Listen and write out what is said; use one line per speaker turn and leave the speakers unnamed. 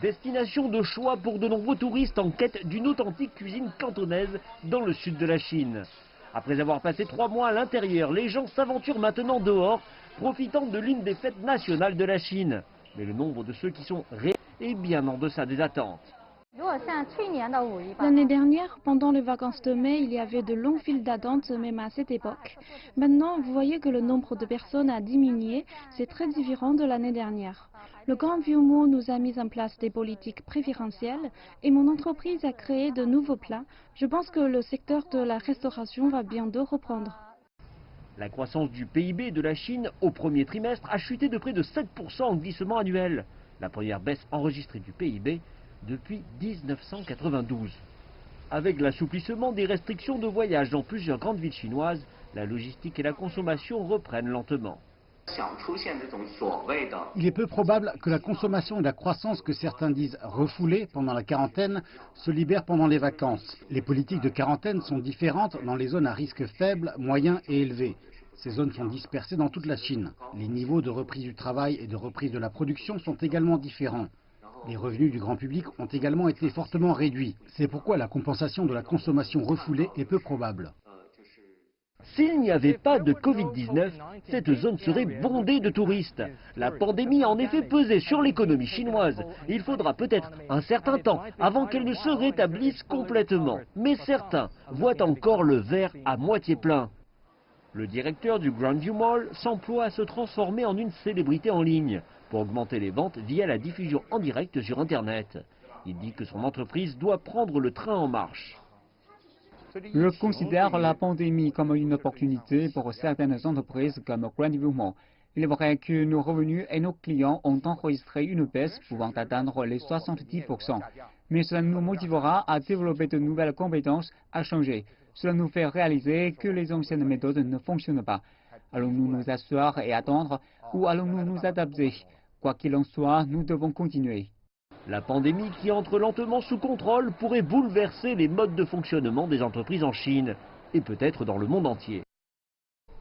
Destination de choix pour de nombreux touristes en quête d'une authentique cuisine cantonaise dans le sud de la Chine. Après avoir passé 3 mois à l'intérieur, les gens s'aventurent maintenant dehors, profitant de l'une des fêtes nationales de la Chine. Mais le nombre de ceux qui sont réels est bien en deçà des attentes.
L'année dernière, pendant les vacances de mai, il y avait de longues files d'attente même à cette époque. Maintenant, vous voyez que le nombre de personnes a diminué, c'est très différent de l'année dernière. Le Grand View Mall nous a mis en place des politiques préférentielles et mon entreprise a créé de nouveaux plats. Je pense que le secteur de la restauration va bientôt reprendre.
La croissance du PIB de la Chine au premier trimestre a chuté de près de 7% en glissement annuel. La première baisse enregistrée du PIB depuis 1992. Avec l'assouplissement des restrictions de voyage dans plusieurs grandes villes chinoises, la logistique et la consommation reprennent lentement.
Il est peu probable que la consommation et la croissance que certains disent refoulées pendant la quarantaine se libèrent pendant les vacances. Les politiques de quarantaine sont différentes dans les zones à risque faible, moyen et élevé. Ces zones sont dispersées dans toute la Chine. Les niveaux de reprise du travail et de reprise de la production sont également différents. Les revenus du grand public ont également été fortement réduits. C'est pourquoi la compensation de la consommation refoulée est peu probable.
S'il n'y avait pas de Covid-19, cette zone serait bondée de touristes. La pandémie a en effet pesé sur l'économie chinoise. Il faudra peut-être un certain temps avant qu'elle ne se rétablisse complètement. Mais certains voient encore le verre à moitié plein. Le directeur du Grand View Mall s'emploie à se transformer en une célébrité en ligne pour augmenter les ventes via la diffusion en direct sur Internet. Il dit que son entreprise doit prendre le train en marche.
Je considère la pandémie comme une opportunité pour certaines entreprises comme Grand View Mall. Il est vrai que nos revenus et nos clients ont enregistré une baisse pouvant atteindre les 70%. Mais cela nous motivera à développer de nouvelles compétences, à changer. Cela nous fait réaliser que les anciennes méthodes ne fonctionnent pas. Allons-nous nous asseoir et attendre ou allons-nous nous adapter? Quoi qu'il en soit, nous devons continuer.
La pandémie qui entre lentement sous contrôle pourrait bouleverser les modes de fonctionnement des entreprises en Chine et peut-être dans le monde entier.